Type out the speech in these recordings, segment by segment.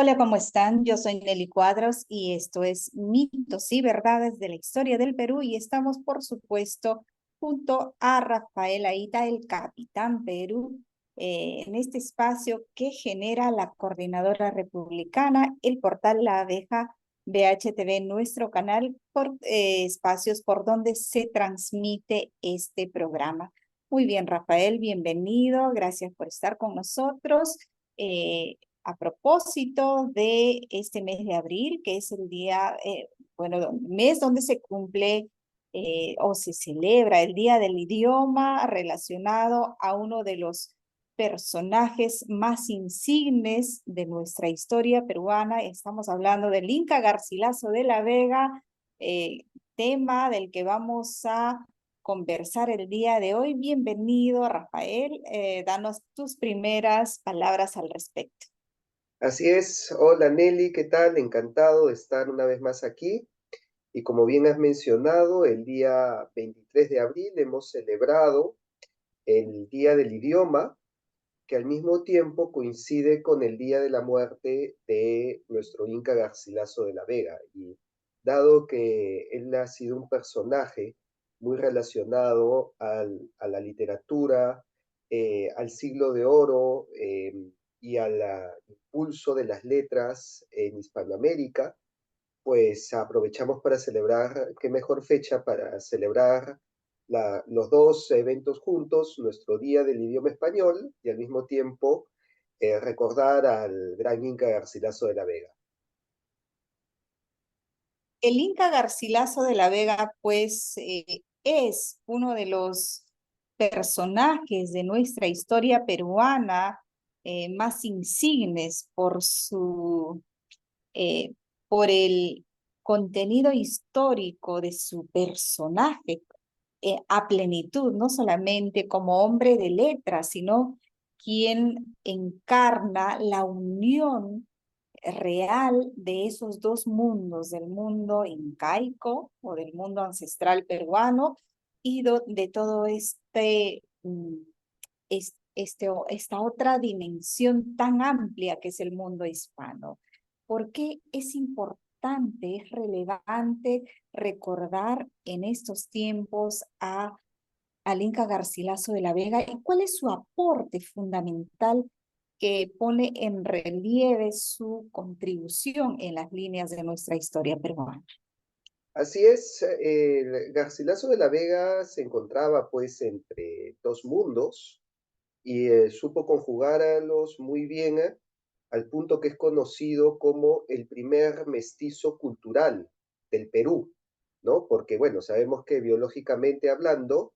Hola, ¿cómo están? Yo soy Nelly Cuadros y esto es Mitos y Verdades de la Historia del Perú y estamos, por supuesto, junto a Rafael Aita, el Capitán Perú, en este espacio que genera la Coordinadora Republicana, el portal La Abeja, BHTV, nuestro canal, por espacios por donde se transmite este programa. Muy bien, Rafael, bienvenido. Gracias por estar con nosotros. Eh, a propósito de este mes de abril, que es el día, mes donde se cumple o se celebra el Día del Idioma relacionado a uno de los personajes más insignes de nuestra historia peruana. Estamos hablando del Inca Garcilaso de la Vega, tema del que vamos a conversar el día de hoy. Bienvenido, Rafael. Danos tus primeras palabras al respecto. Así es, hola Nelly, ¿qué tal? Encantado de estar una vez más aquí. Y como bien has mencionado, el día 23 de abril hemos celebrado el Día del Idioma, que al mismo tiempo coincide con el día de la muerte de nuestro Inca Garcilaso de la Vega. Y dado que él ha sido un personaje muy relacionado a la literatura, al siglo de oro y al impulso de las letras en Hispanoamérica, pues aprovechamos para celebrar, qué mejor fecha para celebrar los dos eventos juntos, nuestro Día del Idioma Español y al mismo tiempo recordar al gran Inca Garcilaso de la Vega. El Inca Garcilaso de la Vega, pues, es uno de los personajes de nuestra historia peruana más insignes eh, por el contenido histórico de su personaje a plenitud, no solamente como hombre de letras, sino quien encarna la unión real de esos dos mundos, del mundo incaico o del mundo ancestral peruano y de todo esta otra dimensión tan amplia que es el mundo hispano. ¿Por qué es importante, es relevante recordar en estos tiempos al Inca Garcilaso de la Vega y cuál es su aporte fundamental que pone en relieve su contribución en las líneas de nuestra historia peruana? Así es, Garcilaso de la Vega se encontraba pues entre dos mundos y supo conjugarlos muy bien al punto que es conocido como el primer mestizo cultural del Perú, ¿no? Porque, bueno, sabemos que biológicamente hablando,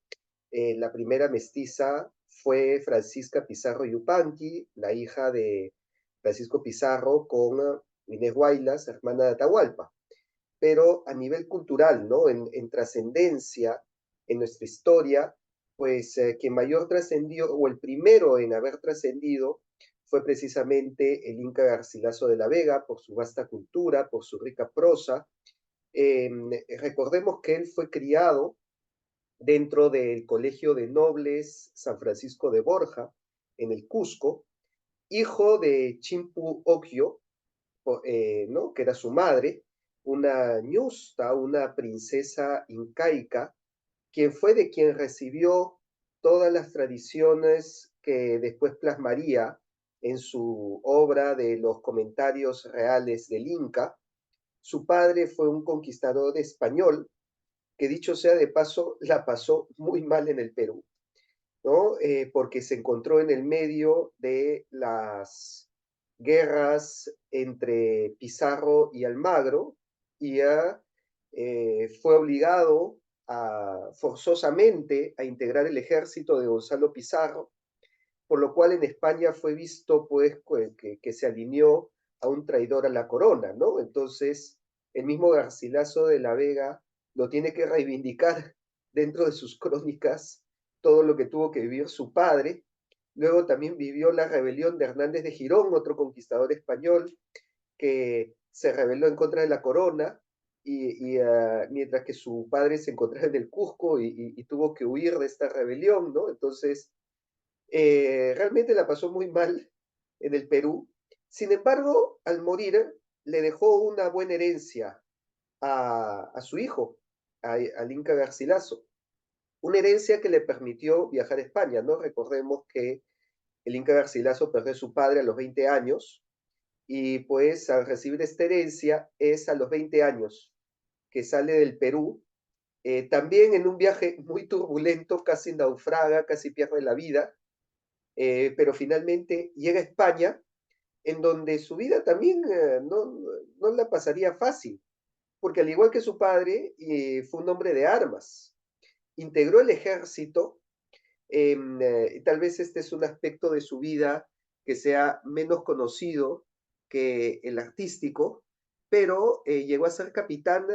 la primera mestiza fue Francisca Pizarro Yupanqui, la hija de Francisco Pizarro con Inés Guaylas, hermana de Atahualpa. Pero a nivel cultural, ¿no? En trascendencia, en nuestra historia, pues quien mayor trascendió, o el primero en haber trascendido, fue precisamente el Inca Garcilaso de la Vega, por su vasta cultura, por su rica prosa. Eh, Recordemos que él fue criado dentro del Colegio de Nobles San Francisco de Borja, en el Cusco, hijo de Chimpu Oquio, ¿no? Que era su madre, una ñusta, una princesa incaica, quien fue de quien recibió todas las tradiciones que después plasmaría en su obra de los comentarios reales del Inca. Su padre fue un conquistador español que, dicho sea de paso, la pasó muy mal en el Perú, ¿no? Porque se encontró en el medio de las guerras entre Pizarro y Almagro y fue obligado forzosamente a integrar el ejército de Gonzalo Pizarro, por lo cual en España fue visto pues que se alineó a un traidor a la corona, ¿no? Entonces, el mismo Garcilaso de la Vega lo tiene que reivindicar dentro de sus crónicas todo lo que tuvo que vivir su padre. Luego también vivió la rebelión de Hernández de Girón, otro conquistador español, que se rebeló en contra de la corona, mientras que su padre se encontraba en el Cusco y tuvo que huir de esta rebelión, ¿no? Entonces, realmente la pasó muy mal en el Perú, Sin embargo, al morir, le dejó una buena herencia a su hijo, al Inca Garcilaso. Una herencia que le permitió viajar a España, ¿no? Recordemos que el Inca Garcilaso perdió a su padre a los 20 años y pues al recibir esta herencia es a los 20 años que sale del Perú, también en un viaje muy turbulento, casi naufraga, casi pierde la vida, pero finalmente llega a España, en donde su vida también no la pasaría fácil, porque al igual que su padre, fue un hombre de armas, integró el ejército. Tal vez este es un aspecto de su vida que sea menos conocido que el artístico, pero llegó a ser capitán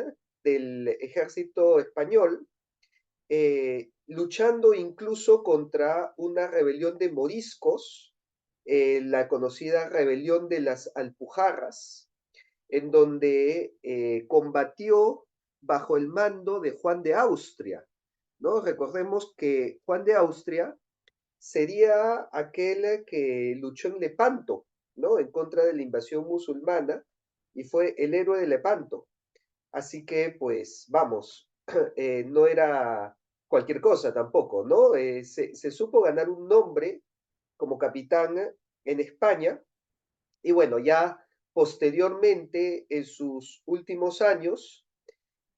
del ejército español, luchando incluso contra una rebelión de moriscos, la conocida rebelión de las Alpujarras, en donde combatió bajo el mando de Juan de Austria, ¿no? Recordemos que Juan de Austria sería aquel que luchó en Lepanto, ¿no? En contra de la invasión musulmana y fue el héroe de Lepanto. Así que, pues, vamos, no era cualquier cosa tampoco, ¿no? Se supo ganar un nombre como capitán en España y bueno, ya posteriormente, en sus últimos años,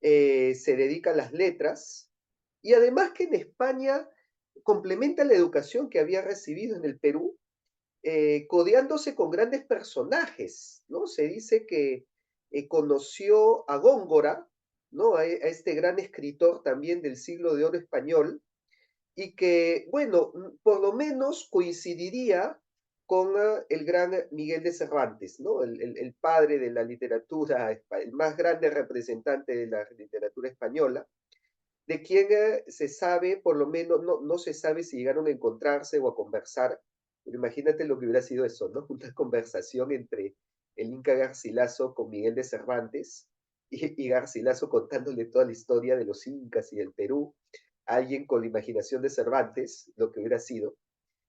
se dedica a las letras y además que en España complementa la educación que había recibido en el Perú, codeándose con grandes personajes, ¿no? Se dice que conoció a Góngora, ¿no? A este gran escritor también del siglo de oro español, y que, bueno, por lo menos coincidiría con el gran Miguel de Cervantes, ¿no? El padre de la literatura, el más grande representante de la literatura española, de quien se sabe, por lo menos, no se sabe si llegaron a encontrarse o a conversar, pero imagínate lo que hubiera sido eso, ¿no? Una conversación entre el Inca Garcilaso con Miguel de Cervantes y Garcilaso contándole toda la historia de los incas y del Perú, alguien con la imaginación de Cervantes, lo que hubiera sido.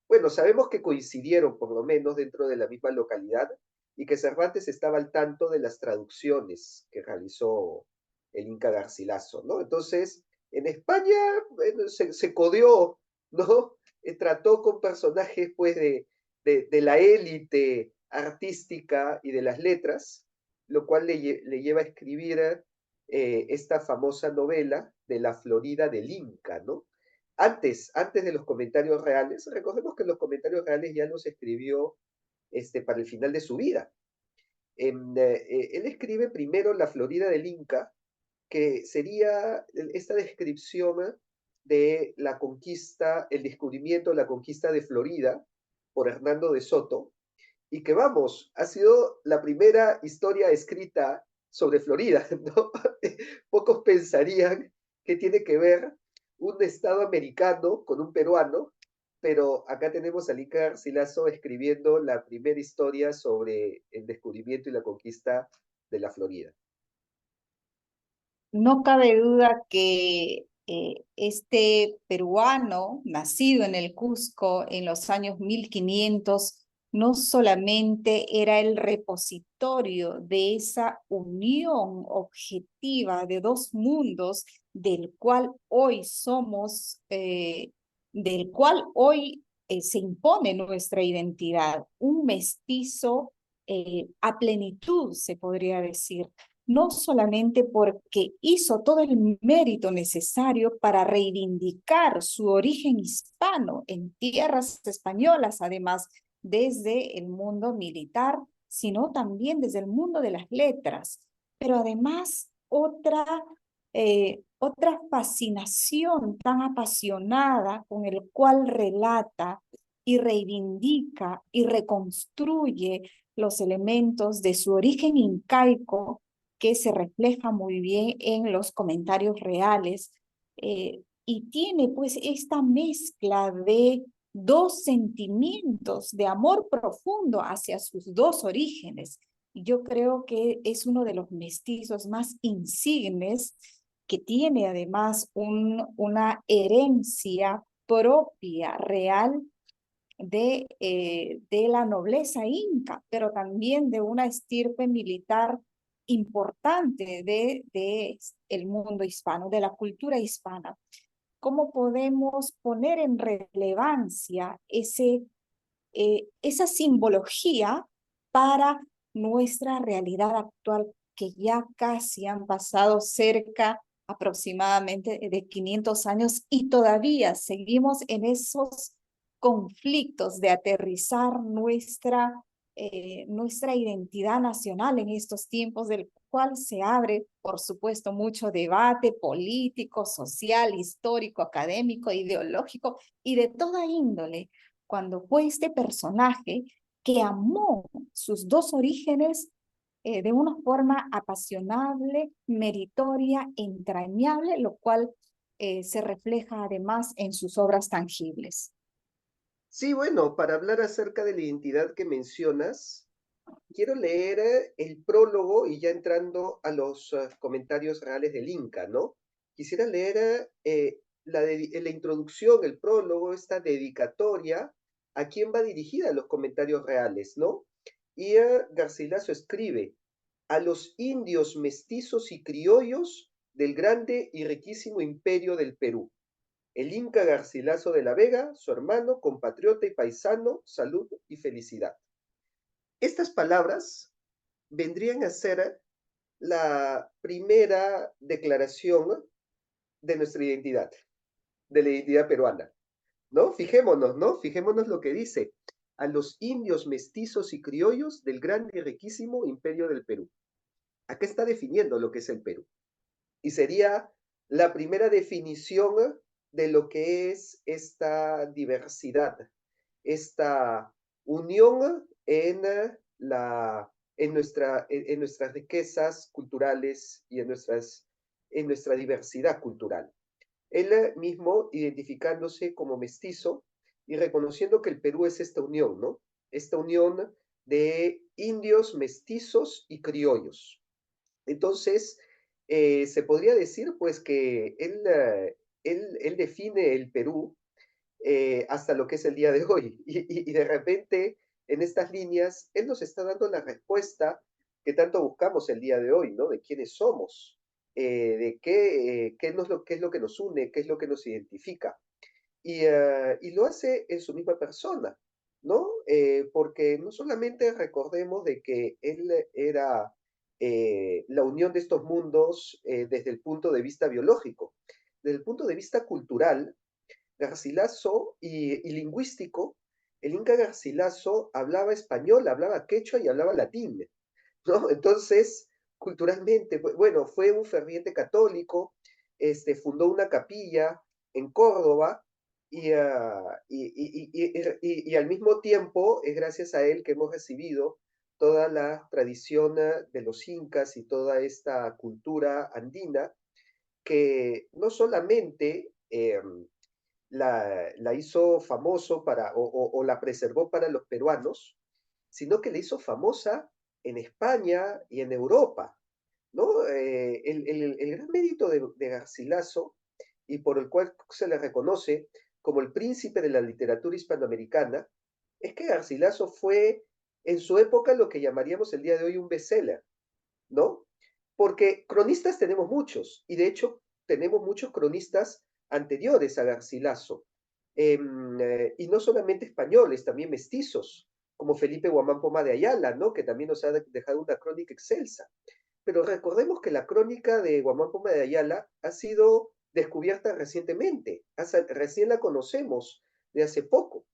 Bueno, sabemos que coincidieron por lo menos dentro de la misma localidad y que Cervantes estaba al tanto de las traducciones que realizó el Inca Garcilaso, ¿no? Entonces, en España, bueno, se codeó, ¿no? Trató con personajes, pues, de la élite artística y de las letras, lo cual le lleva a escribir esta famosa novela de la Florida del Inca, ¿no? Antes de los comentarios reales, recordemos que los comentarios reales ya los escribió para el final de su vida. Él escribe primero La Florida del Inca, que sería esta descripción de la conquista, el descubrimiento, la conquista de Florida por Hernando de Soto, y que vamos, ha sido la primera historia escrita sobre Florida, ¿no? Pocos pensarían que tiene que ver un estado americano con un peruano, pero acá tenemos a Inca Garcilaso escribiendo la primera historia sobre el descubrimiento y la conquista de la Florida. No cabe duda que este peruano, nacido en el Cusco en los años 1500, no solamente era el repositorio de esa unión objetiva de dos mundos del cual hoy somos, del cual hoy se impone nuestra identidad, un mestizo a plenitud, se podría decir, no solamente porque hizo todo el mérito necesario para reivindicar su origen hispano en tierras españolas, además desde el mundo militar, sino también desde el mundo de las letras. Pero además otra fascinación tan apasionada con el cual relata y reivindica y reconstruye los elementos de su origen incaico que se refleja muy bien en los comentarios reales, y tiene pues esta mezcla de dos sentimientos de amor profundo hacia sus dos orígenes. Yo creo que es uno de los mestizos más insignes, que tiene además una herencia propia, real, de la nobleza inca, pero también de una estirpe militar importante de el mundo hispano, de la cultura hispana. ¿Cómo podemos poner en relevancia esa simbología para nuestra realidad actual, que ya casi han pasado cerca aproximadamente de 500 años y todavía seguimos en esos conflictos de aterrizar nuestra identidad nacional en estos tiempos, del cual se abre, por supuesto, mucho debate político, social, histórico, académico, ideológico y de toda índole, cuando fue este personaje que amó sus dos orígenes de una forma apasionable, meritoria, entrañable, lo cual se refleja además en sus obras tangibles. Sí, bueno, para hablar acerca de la identidad que mencionas, quiero leer el prólogo y ya entrando a los comentarios reales del Inca, ¿no? Quisiera leer la introducción, el prólogo, esta dedicatoria, a quién va dirigida los comentarios reales, ¿no? Y Garcilaso escribe, a los indios mestizos y criollos del grande y riquísimo imperio del Perú. El Inca Garcilaso de la Vega, su hermano, compatriota y paisano, salud y felicidad. Estas palabras vendrían a ser la primera declaración de nuestra identidad, de la identidad peruana, ¿no? Fijémonos, ¿no? Fijémonos lo que dice, a los indios mestizos y criollos del grande y riquísimo imperio del Perú. Acá está definiendo lo que es el Perú. Y sería la primera definición de lo que es esta diversidad, esta unión en nuestras riquezas culturales y en nuestra diversidad cultural. Él mismo identificándose como mestizo y reconociendo que el Perú es esta unión, ¿no? Esta unión de indios, mestizos y criollos. Entonces, se podría decir pues que él define el Perú hasta lo que es el día de hoy. Y de repente, en estas líneas, él nos está dando la respuesta que tanto buscamos el día de hoy, ¿no? De quiénes somos, de qué es lo que nos une, qué es lo que nos identifica. Y lo hace en su misma persona, ¿no? Porque no solamente recordemos de que él era la unión de estos mundos desde el punto de vista biológico, desde el punto de vista cultural, Garcilaso y lingüístico, el Inca Garcilaso hablaba español, hablaba quechua y hablaba latín, ¿no? Entonces, culturalmente, bueno, fue un ferviente católico, fundó una capilla en Córdoba y al mismo tiempo es gracias a él que hemos recibido toda la tradición de los incas y toda esta cultura andina que no solamente la hizo famoso o la preservó para los peruanos, sino que la hizo famosa en España y en Europa, ¿no? El gran mérito de Garcilaso, y por el cual se le reconoce como el príncipe de la literatura hispanoamericana, es que Garcilaso fue en su época lo que llamaríamos el día de hoy un bestseller, ¿no? Porque cronistas tenemos muchos, y de hecho tenemos muchos cronistas anteriores a Garcilaso, y no solamente españoles, también mestizos, como Felipe Guamán Poma de Ayala, ¿no? Que también nos ha dejado una crónica excelsa. Pero recordemos que la crónica de Guamán Poma de Ayala ha sido descubierta recientemente, recién la conocemos de hace poco.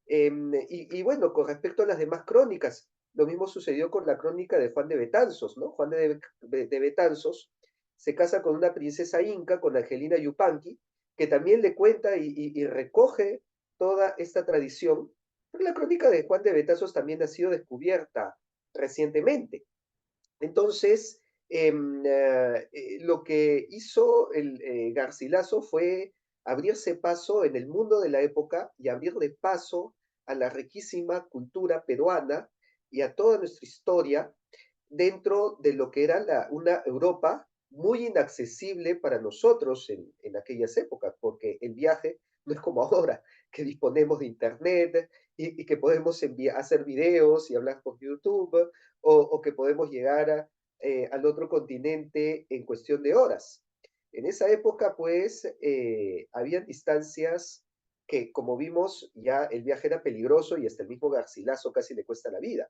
Y bueno, con respecto a las demás crónicas, lo mismo sucedió con la crónica de Juan de Betanzos, ¿no? Juan de Betanzos se casa con una princesa inca, con Angelina Yupanqui, que también le cuenta y recoge toda esta tradición, pero la crónica de Juan de Betanzos también ha sido descubierta recientemente. Entonces, lo que hizo el Garcilaso fue abrirse paso en el mundo de la época y abrirle paso a la riquísima cultura peruana y a toda nuestra historia dentro de lo que era una Europa muy inaccesible para nosotros en aquellas épocas, porque el viaje no es como ahora, que disponemos de internet y que podemos hacer videos y hablar por YouTube, o que podemos llegar al otro continente en cuestión de horas. En esa época, pues, habían distancias que, como vimos, ya el viaje era peligroso y hasta el mismo Garcilaso casi le cuesta la vida.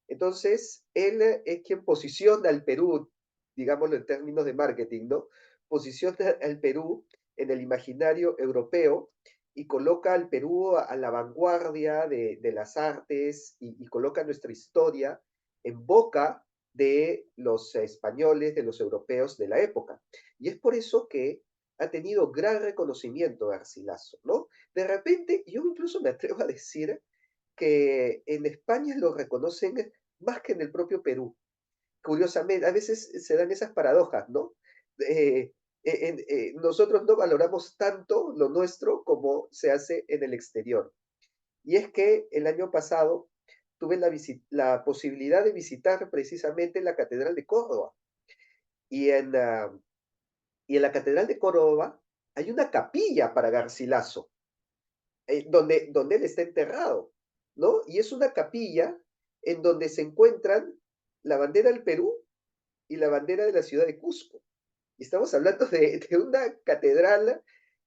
Entonces, él es quien posiciona al Perú, digámoslo en términos de marketing, ¿no? Posiciona al Perú en el imaginario europeo y coloca al Perú a la vanguardia de las artes y coloca nuestra historia en boca de los españoles, de los europeos de la época. Y es por eso que ha tenido gran reconocimiento Garcilaso, ¿no? De repente, yo incluso me atrevo a decir que en España lo reconocen más que en el propio Perú. Curiosamente, a veces se dan esas paradojas, ¿no? Eh, nosotros no valoramos tanto lo nuestro como se hace en el exterior. Y es que el año pasado tuve la posibilidad de visitar precisamente la Catedral de Córdoba. Y y en la Catedral de Córdoba hay una capilla para Garcilaso, donde él está enterrado, ¿no? Y es una capilla en donde se encuentran la bandera del Perú y la bandera de la ciudad de Cusco. Y estamos hablando de una catedral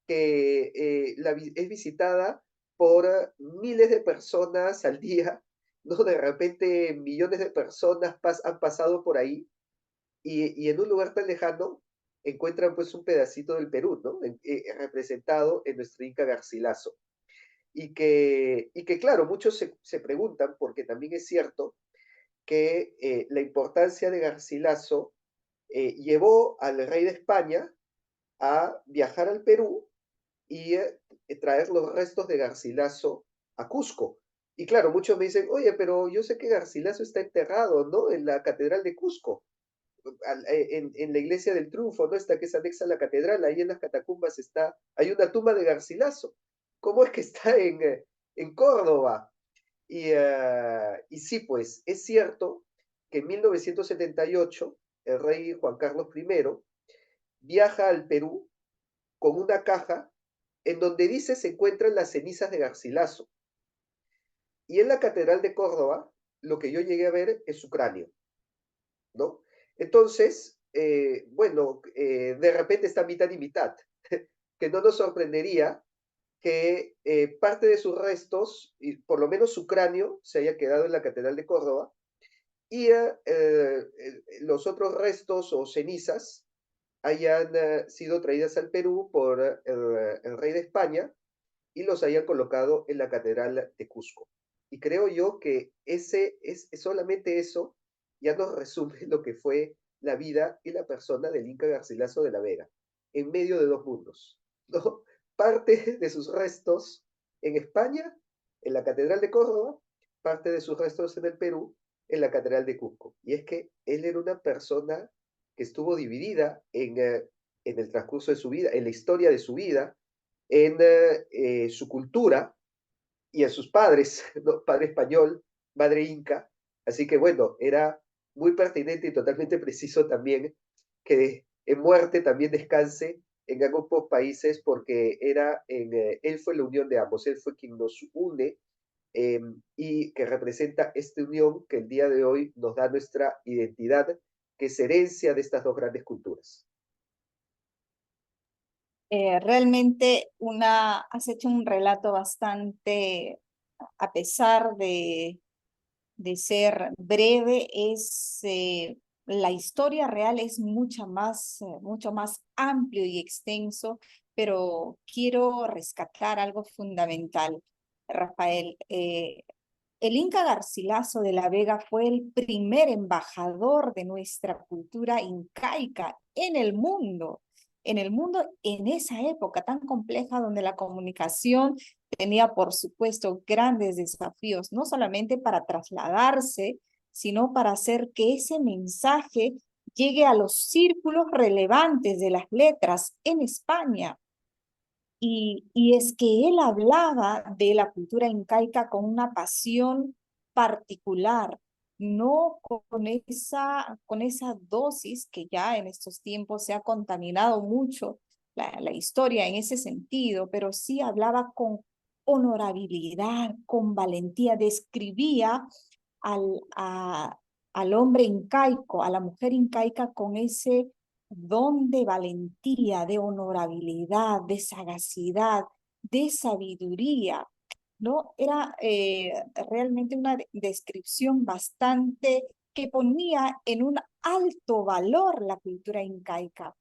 que es visitada por miles de personas al día, ¿no? De repente millones de personas han pasado por ahí y en un lugar tan lejano encuentran pues un pedacito del Perú, ¿no? Representado en nuestro Inca Garcilaso. Y que claro, muchos se preguntan, porque también es cierto que la importancia de Garcilaso llevó al rey de España a viajar al Perú y traer los restos de Garcilaso a Cusco. Y claro, muchos me dicen, oye, pero yo sé que Garcilaso está enterrado, ¿no? En la Catedral de Cusco, en la Iglesia del Triunfo, ¿no? Está que es anexa a la catedral, ahí en las catacumbas hay una tumba de Garcilaso. ¿Cómo es que está en Córdoba? Y sí, pues es cierto que en 1978 el rey Juan Carlos I viaja al Perú con una caja en donde dice se encuentran las cenizas de Garcilaso. Y en la Catedral de Córdoba, lo que yo llegué a ver es su cráneo, ¿no? Entonces, bueno, de repente está mitad y mitad, que no nos sorprendería que parte de sus restos, y por lo menos su cráneo, se haya quedado en la Catedral de Córdoba, y los otros restos o cenizas hayan sido traídas al Perú por el rey de España y los hayan colocado en la Catedral de Cusco. Y creo yo que solamente eso ya nos resume lo que fue la vida y la persona del Inca Garcilaso de la Vega, en medio de dos mundos, ¿no? Parte de sus restos en España, en la Catedral de Córdoba, parte de sus restos en el Perú, en la Catedral de Cusco. Y es que él era una persona que estuvo dividida en el transcurso de su vida, en la historia de su vida, en su cultura y en sus padres, ¿no? Padre español, madre inca. Así que bueno, era muy pertinente y totalmente preciso también que en muerte también descanse en ambos países porque él fue la unión de ambos, él fue quien nos une y que representa esta unión que el día de hoy nos da nuestra identidad, que es herencia de estas dos grandes culturas. Realmente has hecho un relato bastante, a pesar de ser breve, la historia real es mucho más amplio y extenso, pero quiero rescatar algo fundamental, Rafael. El Inca Garcilaso de la Vega fue el primer embajador de nuestra cultura incaica en el mundo en esa época tan compleja donde la comunicación tenía, por supuesto, grandes desafíos, no solamente para trasladarse, sino para hacer que ese mensaje llegue a los círculos relevantes de las letras en España. Y es que él hablaba de la cultura incaica con una pasión particular, no con esa dosis que ya en estos tiempos se ha contaminado mucho la historia en ese sentido, pero sí hablaba con honorabilidad, con valentía, describía al, al hombre incaico, a la mujer incaica con ese don de valentía, de honorabilidad, de sagacidad, de sabiduría, ¿no? Era realmente una descripción bastante que ponía en un alto valor la cultura incaica.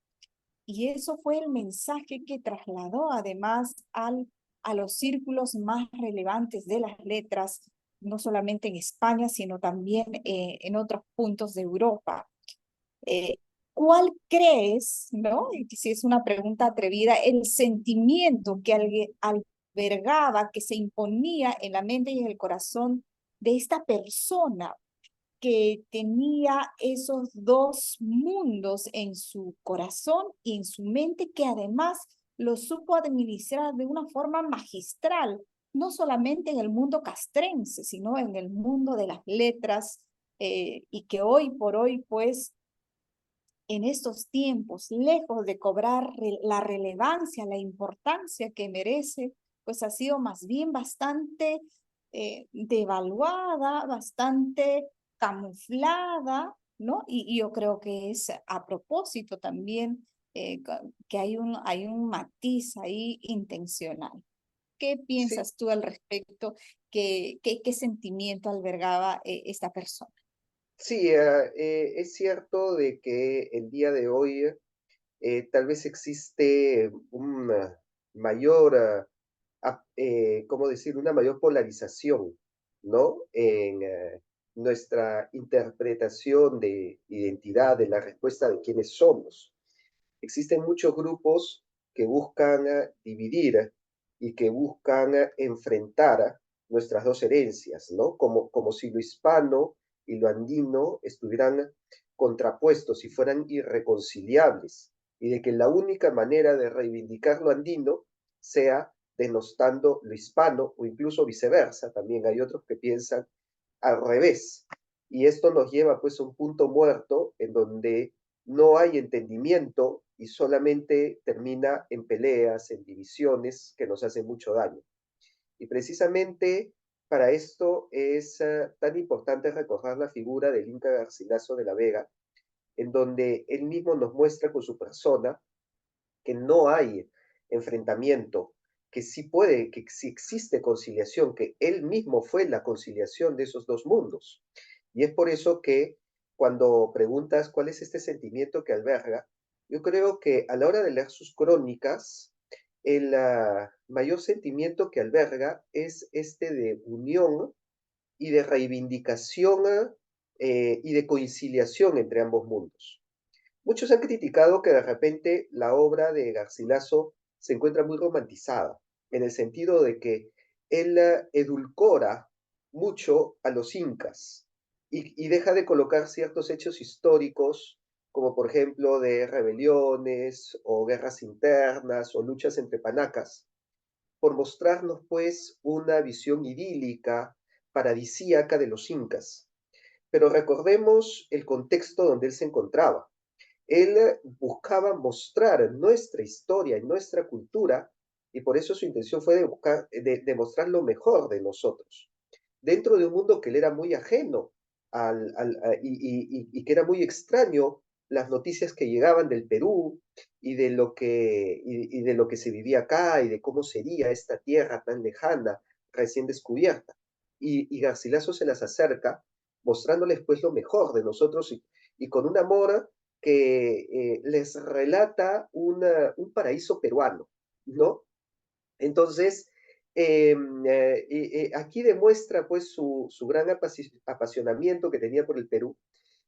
Y eso fue el mensaje que trasladó además a los círculos más relevantes de las letras, no solamente en España, sino también en otros puntos de Europa. Eh, ¿Cuál crees, no? Y si es una pregunta atrevida, el sentimiento que albergaba, que se imponía en la mente y en el corazón de esta persona que tenía esos dos mundos en su corazón y en su mente, que además lo supo administrar de una forma magistral, no solamente en el mundo castrense, sino en el mundo de las letras, y que hoy por hoy, pues, en estos tiempos, lejos de cobrar la relevancia, la importancia que merece, pues ha sido más bien bastante devaluada, bastante camuflada, ¿no? Y yo creo que es a propósito también, que hay un matiz ahí intencional. ¿Qué Sí, piensas tú al respecto? ¿Qué sentimiento albergaba esta persona? sí, es cierto de que el día de hoy tal vez existe un mayor, ¿cómo decir? Una mayor polarización, ¿no? En nuestra interpretación de identidad, de la respuesta de quiénes somos. Existen muchos grupos que buscan dividir y que buscan enfrentar nuestras dos herencias, ¿no? Como si lo hispano y lo andino estuvieran contrapuestos y fueran irreconciliables, y de que la única manera de reivindicar lo andino sea denostando lo hispano o incluso viceversa. También hay otros que piensan al revés. Y esto nos lleva pues a un punto muerto en donde no hay entendimiento y solamente termina en peleas, en divisiones que nos hacen mucho daño. Y precisamente para esto es tan importante recordar la figura del Inca Garcilaso de la Vega, en donde él mismo nos muestra con su persona que no hay enfrentamiento, que sí puede, que sí existe conciliación, que él mismo fue la conciliación de esos dos mundos. Y es por eso que cuando preguntas cuál es este sentimiento que alberga, yo creo que a la hora de leer sus crónicas, el mayor sentimiento que alberga es este de unión y de reivindicación y de conciliación entre ambos mundos. Muchos han criticado que de repente la obra de Garcilaso se encuentra muy romantizada, en el sentido de que él edulcora mucho a los incas y deja de colocar ciertos hechos históricos, como por ejemplo de rebeliones o guerras internas o luchas entre panacas, por mostrarnos pues una visión idílica, paradisíaca de los incas. Pero recordemos el contexto donde él se encontraba. Él buscaba mostrar nuestra historia y nuestra cultura, y por eso su intención fue de, buscar, de mostrar lo mejor de nosotros, dentro de un mundo que le era muy ajeno y que era muy extraño las noticias que llegaban del Perú y de lo que se vivía acá y de cómo sería esta tierra tan lejana, recién descubierta. Y Garcilaso se las acerca mostrándoles pues lo mejor de nosotros y con un amor que les relata un paraíso peruano, ¿no? Entonces, aquí demuestra pues su gran apasionamiento que tenía por el Perú,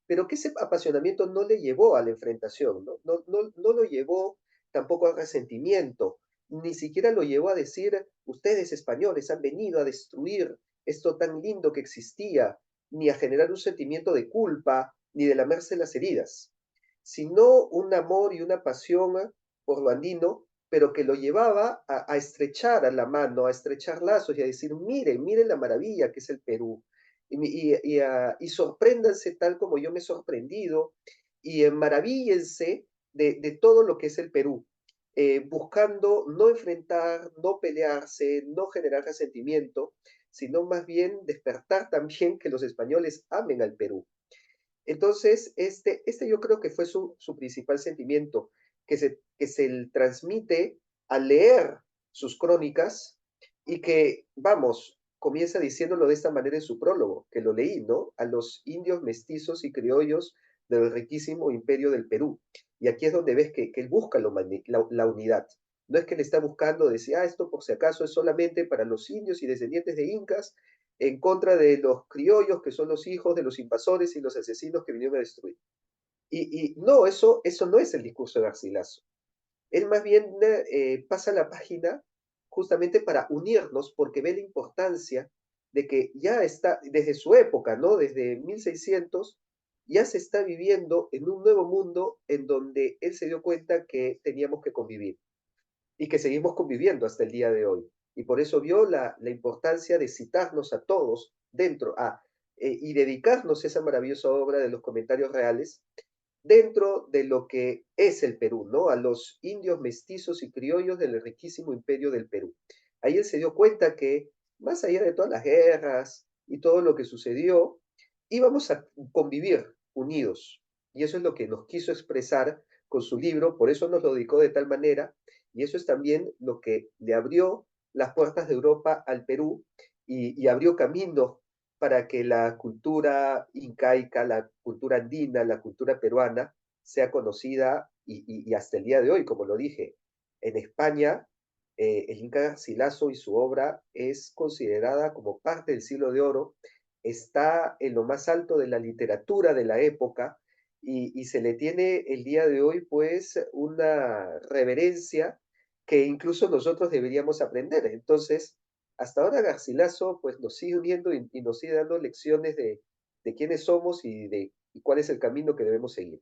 pero que ese apasionamiento no le llevó a la enfrentación, ¿no? No lo llevó tampoco al resentimiento, ni siquiera lo llevó a decir, ustedes españoles han venido a destruir esto tan lindo que existía, ni a generar un sentimiento de culpa, ni de lamerse las heridas, sino un amor y una pasión por lo andino, pero que lo llevaba a estrechar la mano, a estrechar lazos y a decir, miren, miren la maravilla que es el Perú, y sorpréndanse tal como yo me he sorprendido y maravíllense de todo lo que es el Perú. buscando no enfrentar, no pelearse, no generar resentimiento, sino más bien despertar también que los españoles amen al Perú. Entonces, este yo creo que fue su principal sentimiento, que se transmite al leer sus crónicas y que, vamos, comienza diciéndolo de esta manera en su prólogo, que lo leí, ¿no? A los indios mestizos y criollos del riquísimo imperio del Perú. Y aquí es donde ves que él busca la unidad. No es que le está buscando decir, esto por si acaso es solamente para los indios y descendientes de incas, en contra de los criollos, que son los hijos de los invasores y los asesinos que vinieron a destruir. Y no, eso no es el discurso de Garcilaso. Él más bien pasa la página justamente para unirnos, porque ve la importancia de que ya está, desde su época, ¿no? Desde 1600, ya se está viviendo en un nuevo mundo en donde él se dio cuenta que teníamos que convivir y que seguimos conviviendo hasta el día de hoy. Y por eso vio la importancia de citarnos a todos y dedicarnos esa maravillosa obra de los comentarios reales dentro de lo que es el Perú, ¿no? A los indios mestizos y criollos del riquísimo imperio del Perú. Ahí él se dio cuenta que, más allá de todas las guerras y todo lo que sucedió, íbamos a convivir unidos. Y eso es lo que nos quiso expresar con su libro, por eso nos lo dedicó de tal manera, y eso es también lo que le abrió las puertas de Europa al Perú y abrió camino para que la cultura incaica, la cultura andina, la cultura peruana sea conocida y hasta el día de hoy, como lo dije, en España, el Inca Garcilaso y su obra es considerada como parte del siglo de oro, está en lo más alto de la literatura de la época y se le tiene el día de hoy pues una reverencia que incluso nosotros deberíamos aprender. Entonces, hasta ahora Garcilaso pues nos sigue uniendo y nos sigue dando lecciones de quiénes somos y cuál es el camino que debemos seguir.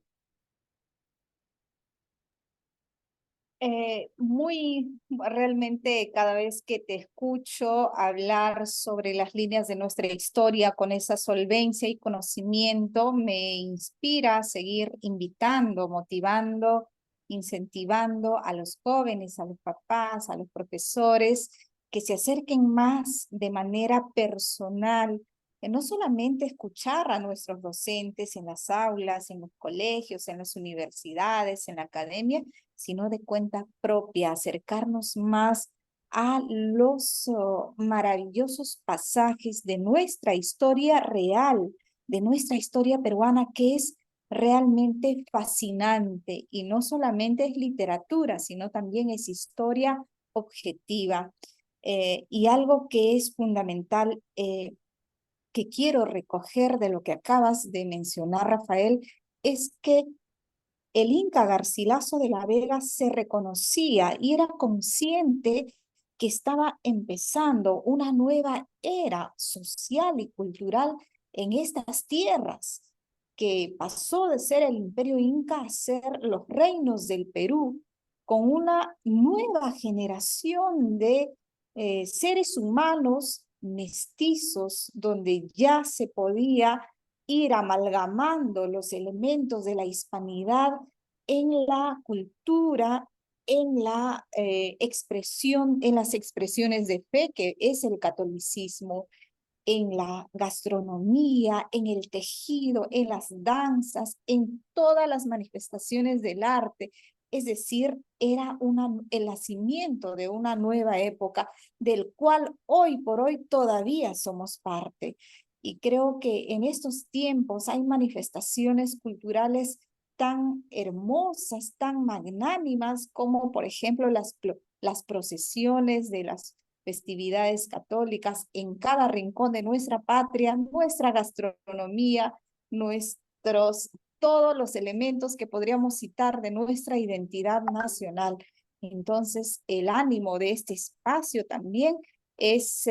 Realmente cada vez que te escucho hablar sobre las líneas de nuestra historia con esa solvencia y conocimiento, me inspira a seguir invitando, motivando, incentivando a los jóvenes, a los papás, a los profesores, que se acerquen más de manera personal, que no solamente escuchar a nuestros docentes en las aulas, en los colegios, en las universidades, en la academia, sino de cuenta propia, acercarnos más a los maravillosos pasajes de nuestra historia real, de nuestra historia peruana, que es realmente fascinante y no solamente es literatura, sino también es historia objetiva. Y algo que es fundamental, que quiero recoger de lo que acabas de mencionar, Rafael, es que el Inca Garcilaso de la Vega se reconocía y era consciente que estaba empezando una nueva era social y cultural en estas tierras, que pasó de ser el Imperio Inca a ser los reinos del Perú, con una nueva generación de seres humanos mestizos, donde ya se podía ir amalgamando los elementos de la hispanidad en la cultura, en la expresión, en las expresiones de fe, que es el catolicismo, en la gastronomía, en el tejido, en las danzas, en todas las manifestaciones del arte. Es decir, era el nacimiento de una nueva época del cual hoy por hoy todavía somos parte. Y creo que en estos tiempos hay manifestaciones culturales tan hermosas, tan magnánimas, como por ejemplo las procesiones de las festividades católicas en cada rincón de nuestra patria, nuestra gastronomía, todos los elementos que podríamos citar de nuestra identidad nacional. Entonces, el ánimo de este espacio también es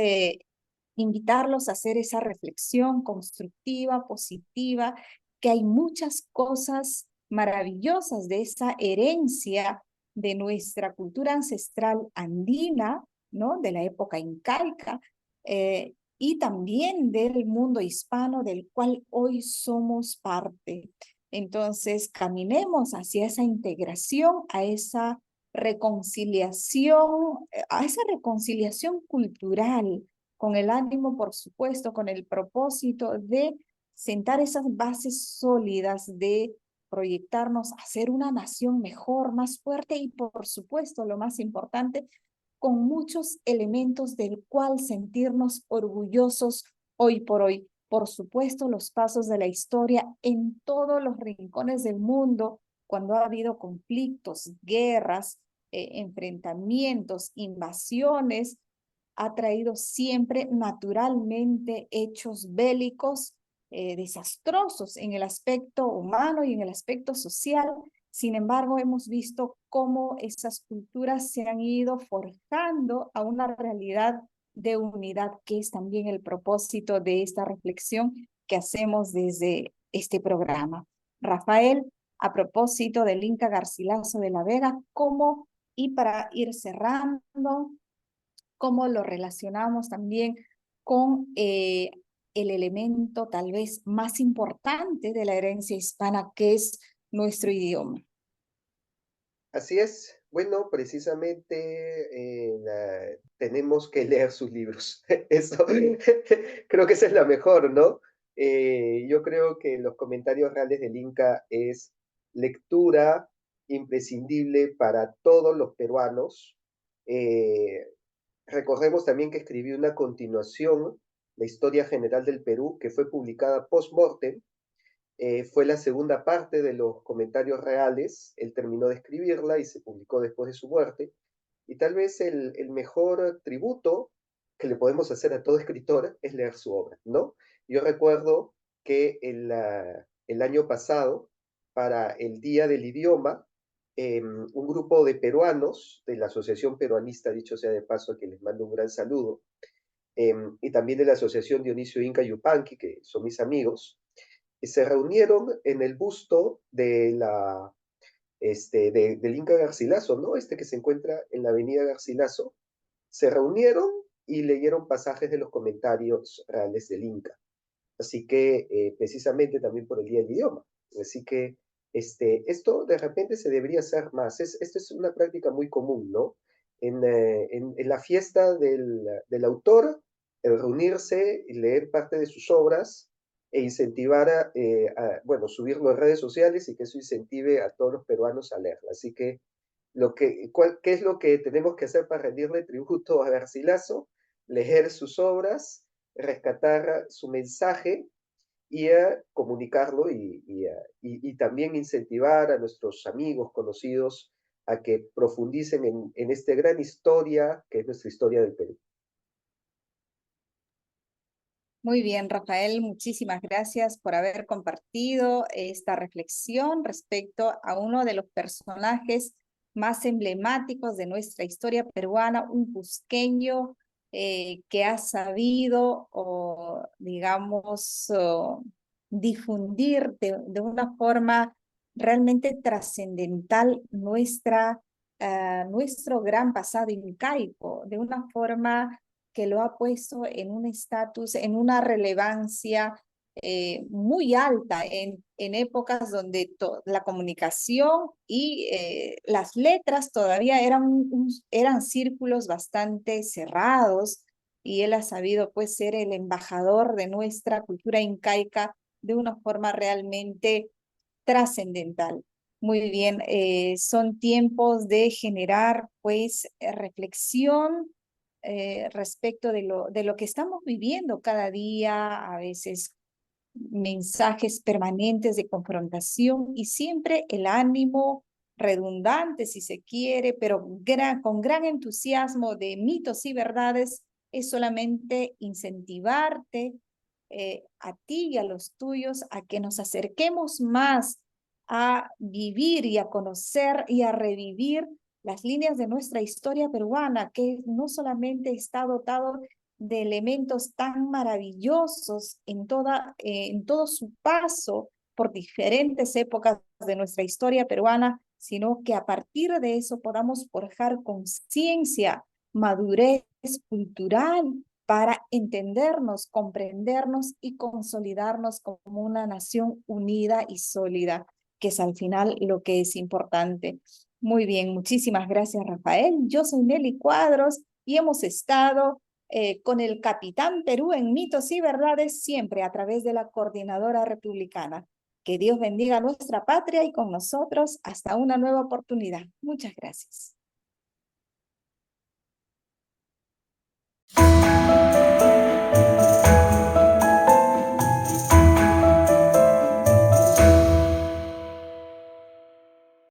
invitarlos a hacer esa reflexión constructiva, positiva, que hay muchas cosas maravillosas de esa herencia de nuestra cultura ancestral andina, ¿no? De la época incaica, y también del mundo hispano del cual hoy somos parte. Entonces, caminemos hacia esa integración, a esa reconciliación, a esa reconciliación cultural, con el ánimo, por supuesto, con el propósito de sentar esas bases sólidas, de proyectarnos a ser una nación mejor, más fuerte y, por supuesto, lo más importante, con muchos elementos del cual sentirnos orgullosos hoy por hoy. Por supuesto, los pasos de la historia en todos los rincones del mundo, cuando ha habido conflictos, guerras, enfrentamientos, invasiones, ha traído siempre naturalmente hechos bélicos desastrosos en el aspecto humano y en el aspecto social. Sin embargo, hemos visto cómo esas culturas se han ido forjando a una realidad de unidad, que es también el propósito de esta reflexión que hacemos desde este programa. Rafael, a propósito del Inca Garcilaso de la Vega, ¿cómo, y para ir cerrando, cómo lo relacionamos también con el elemento tal vez más importante de la herencia hispana, que es nuestro idioma? Así es. Bueno, precisamente tenemos que leer sus libros. Eso, creo que esa es la mejor, ¿no? Yo creo que los comentarios reales del Inca es lectura imprescindible para todos los peruanos. Eh, Recordemos también que escribí una continuación, la historia general del Perú, que fue publicada post-mortem. Fue la segunda parte de los comentarios reales. Él terminó de escribirla y se publicó después de su muerte. Y tal vez el mejor tributo que le podemos hacer a todo escritor es leer su obra, ¿no? Yo recuerdo que el año pasado, para el Día del Idioma, un grupo de peruanos de la Asociación Peruanista, dicho sea de paso, a quien les mando un gran saludo, y también de la Asociación Dionisio Inca Yupanqui, que son mis amigos, y se reunieron en el busto del Inca Garcilaso, ¿no? Este que se encuentra en la avenida Garcilaso. Se reunieron y leyeron pasajes de los comentarios reales del Inca. Así que precisamente también por el Día del Idioma. Así que esto de repente se debería hacer más. Esto es una práctica muy común, ¿no? En la fiesta del autor, el reunirse y leer parte de sus obras e incentivar bueno, subirlo en redes sociales y que eso incentive a todos los peruanos a leerla. Así que, ¿qué es lo que tenemos que hacer para rendirle tributo a Garcilaso? Leer sus obras, rescatar su mensaje y comunicarlo y también incentivar a nuestros amigos, conocidos, a que profundicen en esta gran historia que es nuestra historia del Perú. Muy bien, Rafael, muchísimas gracias por haber compartido esta reflexión respecto a uno de los personajes más emblemáticos de nuestra historia peruana, un cusqueño que ha sabido, o, digamos, difundir de una forma realmente trascendental nuestro gran pasado incaico, de una forma que lo ha puesto en un estatus, en una relevancia muy alta en épocas donde la comunicación y las letras todavía eran círculos bastante cerrados, y él ha sabido pues ser el embajador de nuestra cultura incaica de una forma realmente trascendental. Muy bien, son tiempos de generar pues reflexión respecto de lo que estamos viviendo cada día, a veces mensajes permanentes de confrontación y siempre el ánimo redundante, si se quiere, pero con gran entusiasmo de mitos y verdades, es solamente incentivarte a ti y a los tuyos a que nos acerquemos más a vivir y a conocer y a revivir las líneas de nuestra historia peruana, que no solamente está dotado de elementos tan maravillosos en todo su paso por diferentes épocas de nuestra historia peruana, sino que a partir de eso podamos forjar conciencia, madurez cultural para entendernos, comprendernos y consolidarnos como una nación unida y sólida, que es al final lo que es importante. Muy bien, muchísimas gracias, Rafael. Yo soy Nelly Cuadros y hemos estado con el Capitán Perú en Mitos y Verdades siempre a través de la Coordinadora Republicana. Que Dios bendiga a nuestra patria y con nosotros hasta una nueva oportunidad. Muchas gracias.